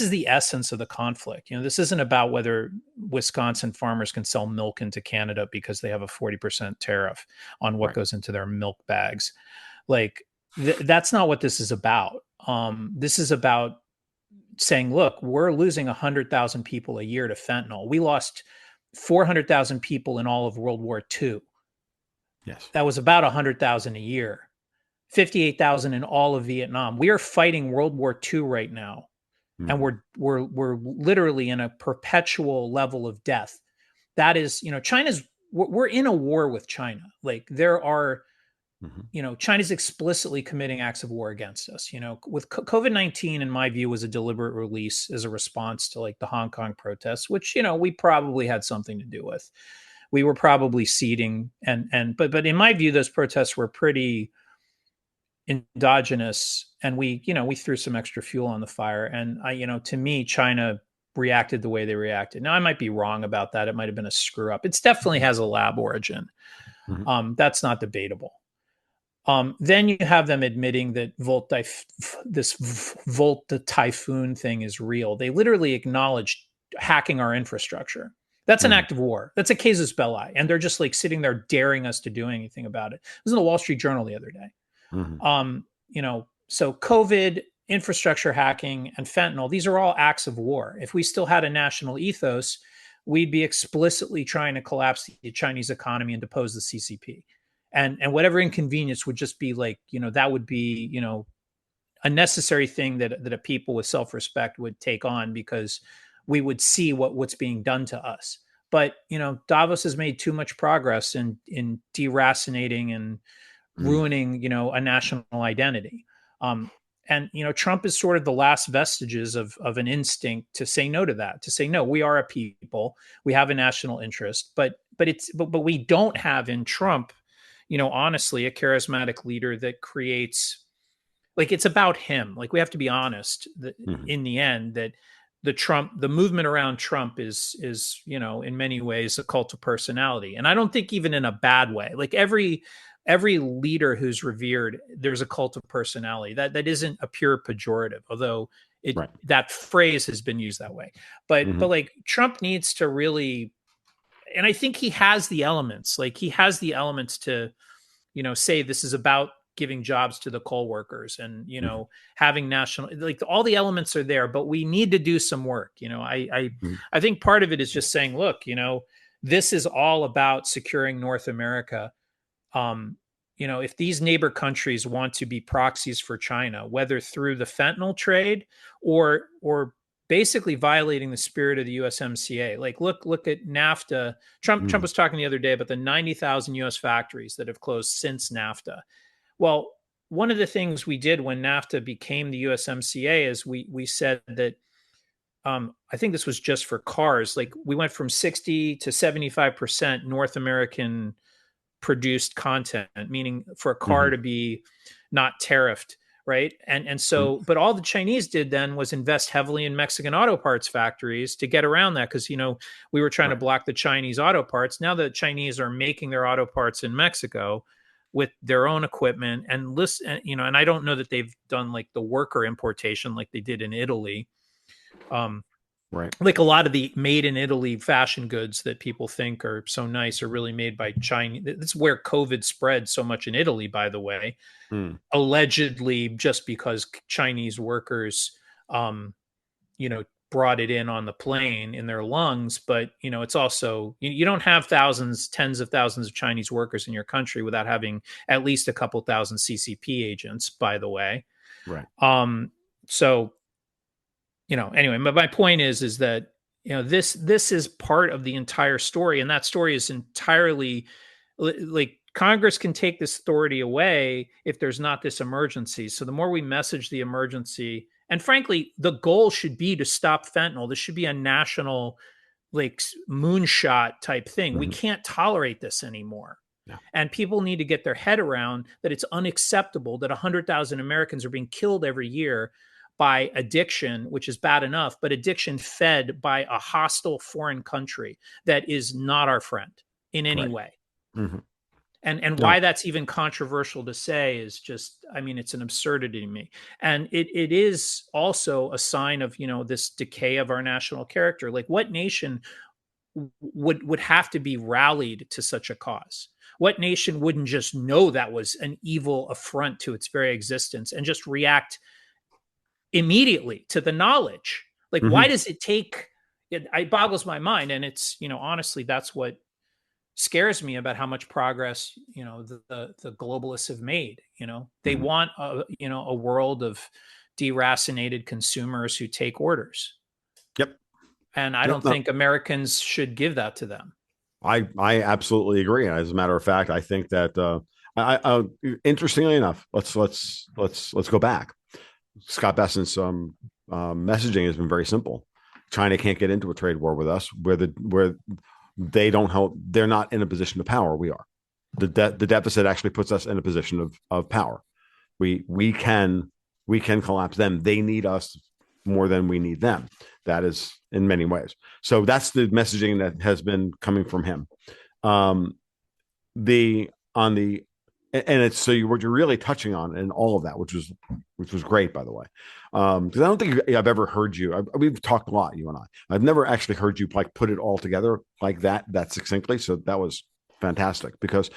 the essence of the conflict. This isn't about whether Wisconsin farmers can sell milk into Canada because they have a 40% tariff on what goes into their milk bags. Like that's not what this is about. This is about saying, look, we're losing 100,000 people a year to fentanyl. We lost 400,000 people in all of World War II. Yes. That was about 100,000 a year. 58,000 in all of Vietnam. We are fighting World War II right now. And we're literally in a perpetual level of death. That is, we're in a war with China. Like there are, China's explicitly committing acts of war against us. With COVID-19, in my view, was a deliberate release as a response to like the Hong Kong protests, which, we probably had something to do with. We were probably seeding but in my view, those protests were pretty endogenous, and we threw some extra fuel on the fire. And to me, China reacted the way they reacted. Now, I might be wrong about that. It might have been a screw up. It definitely has a lab origin. That's not debatable. Then you have them admitting that this Volta typhoon thing is real. They literally acknowledged hacking our infrastructure. That's an act of war. That's a casus belli. And they're just like sitting there daring us to do anything about it. It was in the Wall Street Journal the other day. So COVID, infrastructure hacking, and fentanyl, these are all acts of war. If we still had a national ethos, we'd be explicitly trying to collapse the Chinese economy and depose the CCP. And whatever inconvenience would just be like, that would be, a necessary thing that a people with self-respect would take on, because we would see what's being done to us. But, Davos has made too much progress in deracinating and ruining, a national identity. And, Trump is sort of the last vestiges of an instinct to say no to that, to say, no, we are a people, we have a national interest, but we don't have in Trump, honestly, a charismatic leader that creates, like, it's about him. Like, we have to be honest that in the end, that the movement around Trump is, in many ways a cult of personality. And I don't think even in a bad way, like every leader who's revered, there's a cult of personality. That isn't a pure pejorative, although that phrase has been used that way. But like Trump needs to really, and I think he has the elements. Like he has the elements to, say this is about giving jobs to the coal workers and, you know, having national, like all the elements are there, but we need to do some work. You know, I think part of it is just saying, look, you know, this is all about securing North America. You know, if these neighbor countries want to be proxies for China, whether through the fentanyl trade or basically violating the spirit of the USMCA, like look at NAFTA. Trump was talking the other day about the 90,000 US factories that have closed since NAFTA. Well, one of the things we did when NAFTA became the USMCA is we said that I think this was just for cars. Like we went from 60 to 75% North American produced content, meaning for a car to be not tariffed, right? And so, but all the Chinese did then was invest heavily in Mexican auto parts factories to get around that, because you know we were trying to block the Chinese auto parts. Now the Chinese are making their auto parts in Mexico with their own equipment, and listen, you know, and I don't know that they've done like the worker importation like they did in Italy. Like a lot of the made in Italy fashion goods that people think are so nice are really made by China. That's where COVID spread so much in Italy, by the way, allegedly just because Chinese workers, you know, brought it in on the plane in their lungs. But, you know, it's also, you don't have thousands, tens of thousands of Chinese workers in your country without having at least a couple thousand CCP agents, by the way. Right. So, you know, anyway, my point is that, you know, this is part of the entire story, and that story is entirely like Congress can take this authority away if there's not this emergency. So the more we message the emergency, and frankly, the goal should be to stop fentanyl. This should be a national, like, moonshot type thing. We can't tolerate this anymore. Yeah. And people need to get their head around that it's unacceptable that 100,000 Americans are being killed every year by addiction, which is bad enough, but addiction fed by a hostile foreign country that is not our friend in any way. And why that's even controversial to say is just, I mean, it's an absurdity to me. And it is also a sign of, you know, this decay of our national character. Like, what nation would have to be rallied to such a cause? What nation wouldn't just know that was an evil affront to its very existence and just react immediately to the knowledge? Like, why does it take it boggles my mind. And it's, you know, honestly, that's what scares me about how much progress, you know, the globalists have made. You know, they want a world of deracinated consumers who take orders. Yep. And I don't think Americans should give that to them. I absolutely agree. As a matter of fact, I think that interestingly enough, let's go back. Scott Bessent's messaging has been very simple. China can't get into a trade war with us where they don't help. They're not in a position of power. We are. The deficit actually puts us in a position of power. We can collapse them. They need us more than we need them. That is in many ways. So that's the messaging that has been coming from him. It's so what you're really touching on and all of that, which was great, by the way. Because I don't think I've ever heard you. We've talked a lot, you and I. I've never actually heard you like put it all together like that succinctly. So that was fantastic, because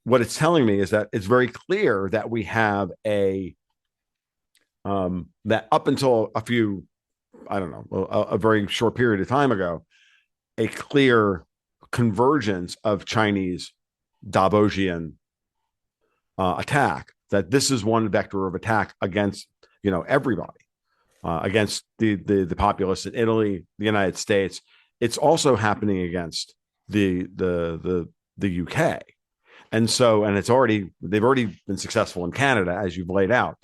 what it's telling me is that it's very clear that we have that up until a few, I don't know, a very short period of time ago, a clear convergence of Chinese Davosian attack, that this is one vector of attack against, you know, everybody, against the populace in Italy, the United States. It's also happening against the UK. And so, and they've already been successful in Canada, as you've laid out.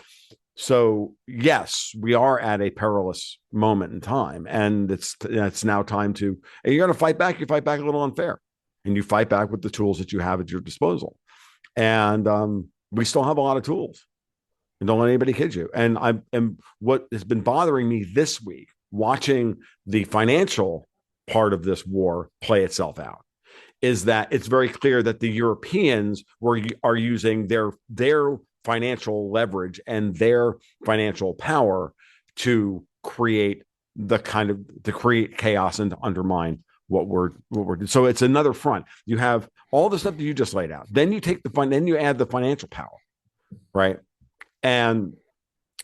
So yes, we are at a perilous moment in time, and it's now time to, and you're going to fight back. You fight back a little unfair, and you fight back with the tools that you have at your disposal. And we still have a lot of tools, and don't let anybody kid you. And what has been bothering me this week, watching the financial part of this war play itself out, is that it's very clear that the Europeans are using their financial leverage and their financial power to create chaos and to undermine what we're doing. So it's another front. You have all the stuff that you just laid out. Then you take then you add the financial power. right? And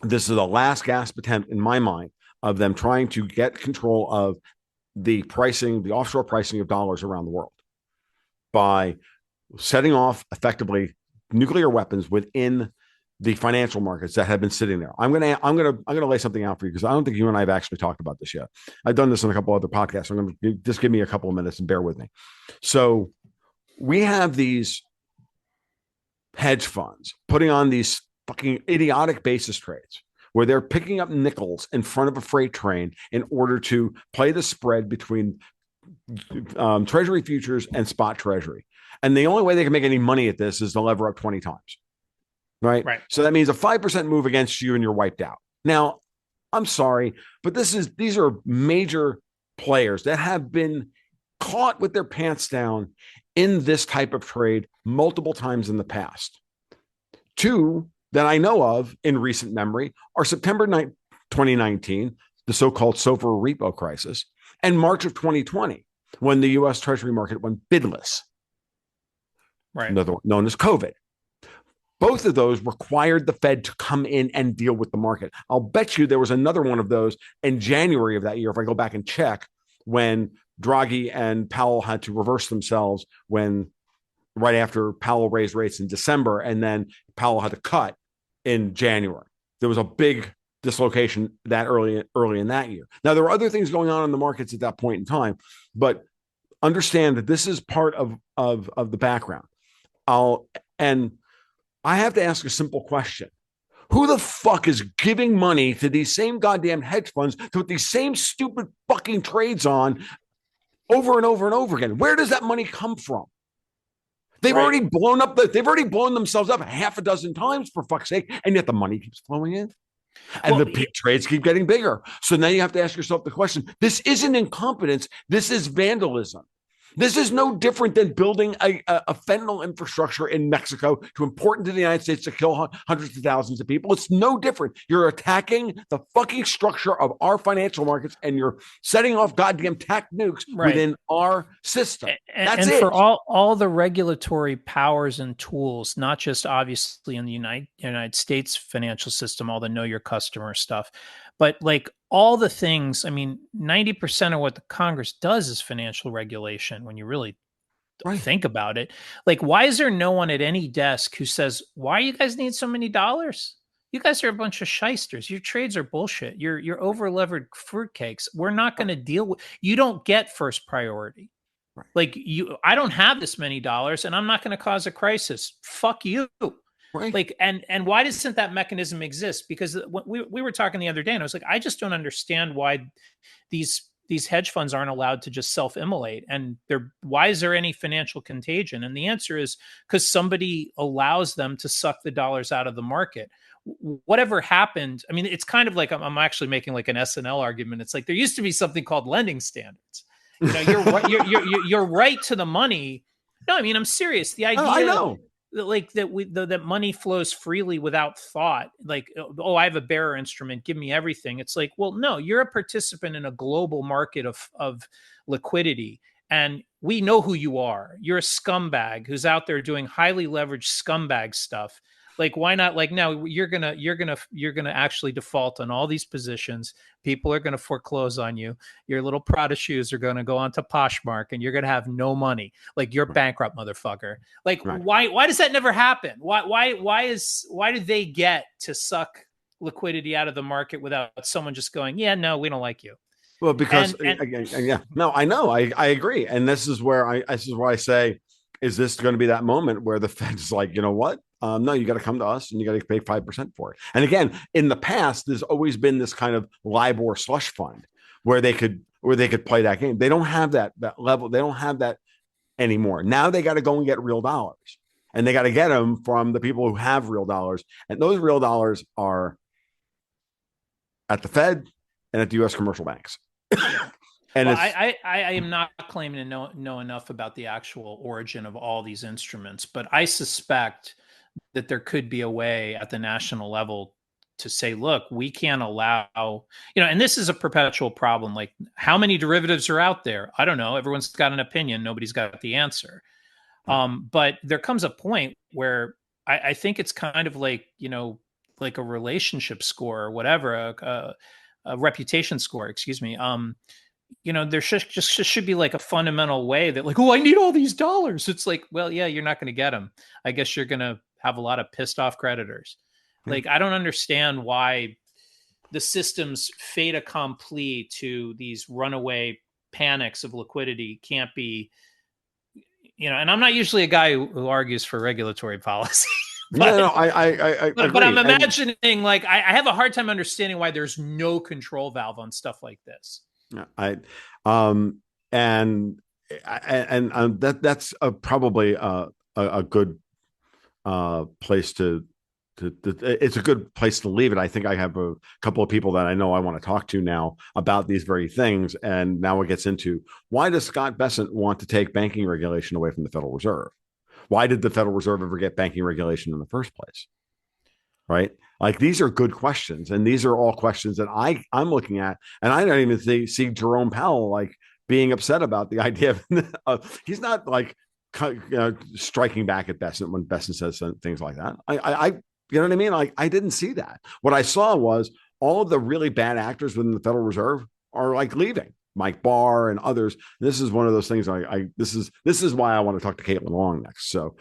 this is the last gasp attempt in my mind of them trying to get control of the pricing, the offshore pricing of dollars around the world by setting off effectively nuclear weapons within the financial markets that have been sitting there. I'm gonna lay something out for you because I don't think you and I have actually talked about this yet. I've done this on a couple other podcasts. I'm gonna just give me a couple of minutes and bear with me. So we have these hedge funds putting on these fucking idiotic basis trades where they're picking up nickels in front of a freight train in order to play the spread between treasury futures and spot treasury. And the only way they can make any money at this is to lever up 20 times. Right. Right. So that means a 5% move against you and you're wiped out. Now, I'm sorry, but these are major players that have been caught with their pants down in this type of trade multiple times in the past. Two that I know of in recent memory are September 9th, 2019, the so-called SOFR repo crisis, and March of 2020, when the U.S. Treasury market went bidless, right, known as COVID. Both of those required the Fed to come in and deal with the market. I'll bet you there was another one of those in January of that year, if I go back and check, when Draghi and Powell had to reverse themselves when right after Powell raised rates in December, and then Powell had to cut in January. There was a big dislocation that early in that year. Now, there were other things going on in the markets at that point in time, but understand that this is part of the background. And I have to ask a simple question. Who the fuck is giving money to these same goddamn hedge funds to put these same stupid fucking trades on over and over and over again? Where does that money come from? They've already blown themselves up half a dozen times, for fuck's sake, and yet the money keeps flowing in. And the trades keep getting bigger. So now you have to ask yourself the question, this isn't incompetence, this is vandalism. This is no different than building a fentanyl infrastructure in Mexico to import into the United States to kill hundreds of thousands of people. It's no different. You're attacking the fucking structure of our financial markets, and you're setting off goddamn tac nukes within our system. That's it. For all the regulatory powers and tools, not just obviously in the United States financial system, all the know your customer stuff, but like all the things, I mean, 90% of what the Congress does is financial regulation when you really think about it. Like, why is there no one at any desk who says, why you guys need so many dollars? You guys are a bunch of shysters. Your trades are bullshit. You're over-levered fruitcakes. We're not going to deal with, you don't get first priority. Like I don't have this many dollars and I'm not going to cause a crisis. Fuck you. Right. Like, and why doesn't that mechanism exist? Because we were talking the other day and I was like, I just don't understand why these hedge funds aren't allowed to just self-immolate. And why is there any financial contagion? And the answer is because somebody allows them to suck the dollars out of the market. Whatever happened, I mean, it's kind of like I'm actually making like an SNL argument. It's like there used to be something called lending standards. You know, you're right, you're right to the money. No, I mean, I'm serious. The idea, I know, like that money flows freely without thought. Like, oh, I have a bearer instrument, give me everything. It's like, well, no, you're a participant in a global market of liquidity, and we know who you are. You're a scumbag who's out there doing highly leveraged scumbag stuff. Like, why not? Like, no, you're gonna actually default on all these positions. People are gonna foreclose on you. Your little Prada shoes are gonna go onto Poshmark, and you're gonna have no money. Like, you're bankrupt, motherfucker. Like, why does that never happen? Why do they get to suck liquidity out of the market without someone just going, yeah, no, we don't like you? Well, because yeah, no, I know, I agree, and this is where I say, is this going to be that moment where the Fed's like, you know what? No, you got to come to us and you got to pay 5% for it. And again, in the past, there's always been this kind of LIBOR slush fund where they could play that game. They don't have that level. They don't have that anymore. Now they got to go and get real dollars, and they got to get them from the people who have real dollars. And those real dollars are at the Fed and at the U.S. commercial banks. And well, I am not claiming to know enough about the actual origin of all these instruments, but I suspect that there could be a way at the national level to say, look, we can't allow, and this is a perpetual problem. Like, how many derivatives are out there? I don't know. Everyone's got an opinion. Nobody's got the answer. But there comes a point where I think it's kind of like, like a relationship score or whatever, a reputation score, excuse me. There should be like a fundamental way that, like, oh, I need all these dollars. It's like, well, yeah, you're not going to get them. I guess you're going to have a lot of pissed off creditors. Yeah. Like, I don't understand why the system's fait accompli to these runaway panics of liquidity can't be, and I'm not usually a guy who argues for regulatory policy. No, I But agree. I'm imagining, like, I have a hard time understanding why there's no control valve on stuff like this. I, um, and that's probably a good place to it's a good place to leave it. I think I have a couple of people that I know I want to talk to now about these very things, and now it gets into, why does Scott Bessent want to take banking regulation away from the Federal Reserve? Why did the Federal Reserve ever get banking regulation in the first place? Right? Like, these are good questions, and these are all questions that I'm looking at, and I don't even see Jerome Powell like being upset about the idea of he's not like striking back at Bessent when Bessent says things like that. I you know what I mean? Like, I didn't see that. What I saw was all of the really bad actors within the Federal Reserve are like leaving. Mike Barr and others. This is one of those things. This is why I want to talk to Caitlin Long next. So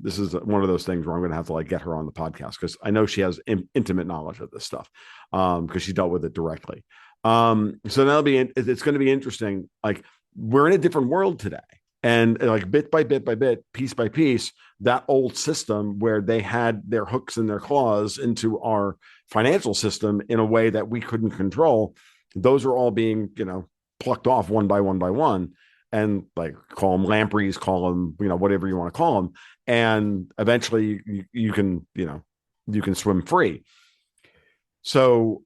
this is one of those things where I'm going to have to like get her on the podcast, because I know she has intimate knowledge of this stuff, because she dealt with it directly. So it's going to be interesting. Like, we're in a different world today, and like bit by bit by bit, piece by piece, that old system where they had their hooks and their claws into our financial system in a way that we couldn't control, those are all being, plucked off one by one by one, and like, call them lampreys, call them, whatever you want to call them. And eventually you can swim free. So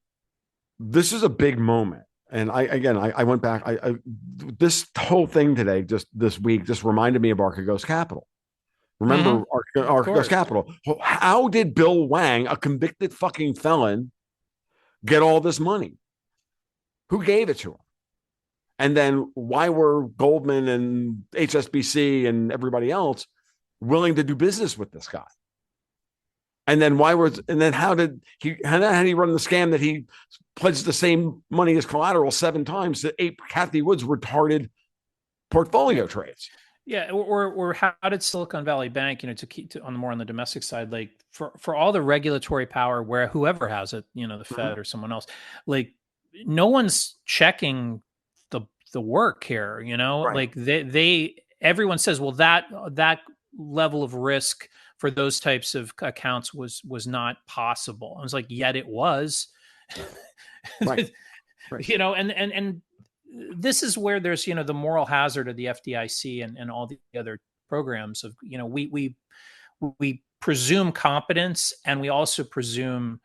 this is a big moment. And I went back, this whole thing today, just this week, just reminded me of Archegos Capital. Remember Archegos Capital? How did Bill Wang, a convicted fucking felon, get all this money? Who gave it to him? And then why were Goldman and HSBC and everybody else willing to do business with this guy? And then how did he run the scam that he pledged the same money as collateral 7 times to ape Kathy Wood's retarded portfolio trades? Yeah, or how did Silicon Valley Bank, to keep on the domestic side, like for all the regulatory power, where whoever has it, the Fed or someone else, like, no one's checking the work here, Right. like everyone says, well, that level of risk for those types of accounts was not possible. I was like, yet it was. Right. And this is where there's, the moral hazard of the FDIC and all the other programs of, we presume competence, and we also presume,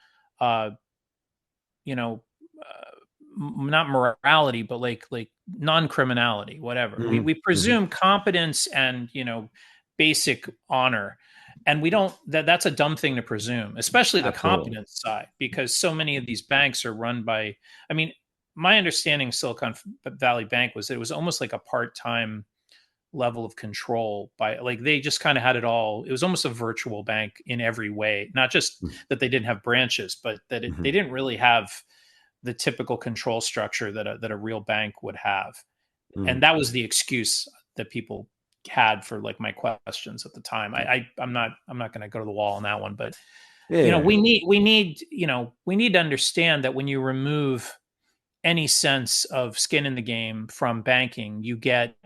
not morality, but like non-criminality, whatever. We presume competence and, basic honor. And we don't, that's a dumb thing to presume, especially the competence side, because so many of these banks are run by, my understanding of Silicon Valley Bank was that it was almost like a part-time level of control by, like, they just kind of had it all. It was almost a virtual bank in every way, not just that they didn't have branches, but that they didn't really have the typical control structure that a real bank would have. And that was the excuse that people had for, like, my questions at the time. I'm not going to go to the wall on that one, but we need to understand that when you remove any sense of skin in the game from banking, you get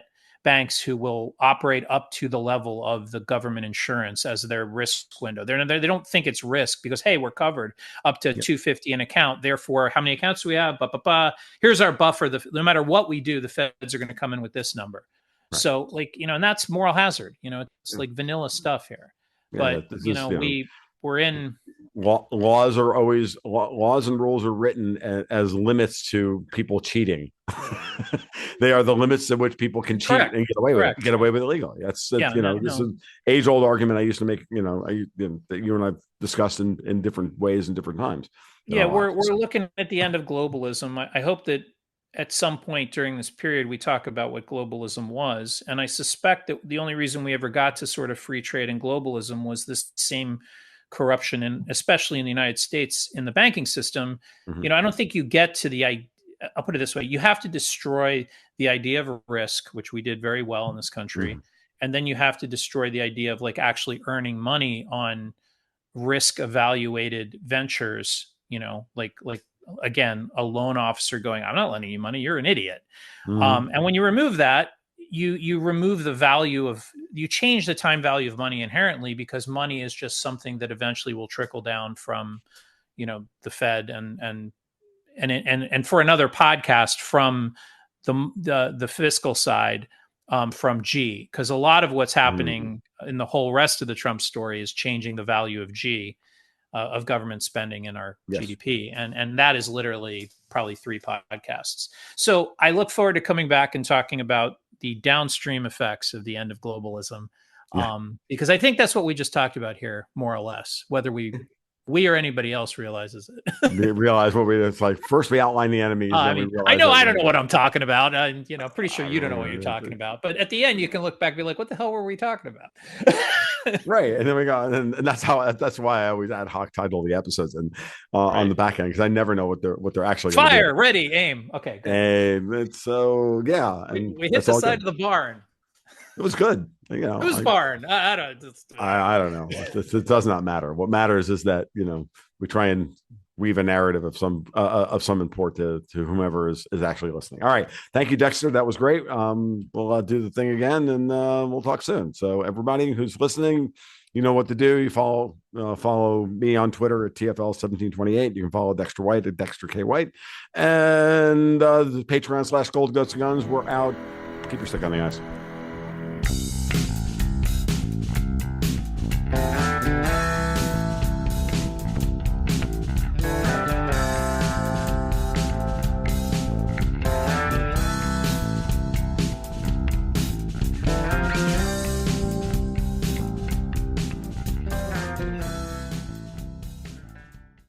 banks who will operate up to the level of the government insurance as their risk window. They don't think it's risk because, hey, we're covered up to $250 an account. Therefore, how many accounts do we have? Here's our buffer. No matter what we do, the feds are going to come in with this number. Right. So, like, and that's moral hazard. It's like vanilla stuff here. But we're in. Laws are always laws and rules are written as limits to people cheating. They are the limits at which people can cheat and get away with it legally. This is an age-old argument I used to make. That you and I've discussed in different ways and different times. Yeah, we're looking at the end of globalism. I hope that at some point during this period, we talk about what globalism was. And I suspect that the only reason we ever got to sort of free trade and globalism was this same corruption, and especially in the United States in the banking system. Mm-hmm. I don't think you get to I'll put it this way: you have to destroy the idea of risk, which we did very well in this country. Mm-hmm. And then you have to destroy the idea of like actually earning money on risk evaluated ventures, like again, a loan officer going, I'm not lending you money, you're an idiot. Mm-hmm. And when you remove that, you remove the value of, you change the time value of money inherently, because money is just something that eventually will trickle down from the Fed and for another podcast, from the fiscal side, from G, because a lot of what's happening in the whole rest of the Trump story is changing the value of G, of government spending in our GDP, and that is literally probably 3 podcasts. So I look forward to coming back and talking about the downstream effects of the end of globalism, because I think that's what we just talked about here, more or less, whether we or anybody else realizes it. We realize it's like. First, we outline the enemies. I don't know what I'm talking about. I'm pretty sure you don't know what you're talking about. But at the end, you can look back and be like, "What the hell were we talking about?" Right, and then we go, and that's why I always ad hoc title the episodes and on the back end, because I never know what they're actually fire, ready, aim. Okay, good. And it's so and we hit the side of the barn. It was good. Whose barn? I don't. I don't know. It does not matter. What matters is that we try and weave a narrative of some import to whomever is actually listening. All right, thank you, Dexter. That was great. We'll do the thing again, and we'll talk soon. So everybody who's listening, you know what to do. You follow me on Twitter at TFL1728. You can follow Dexter White at Dexter K White, and the Patreon /Gold Guts and Guns. We're out. Keep your stick on the ice.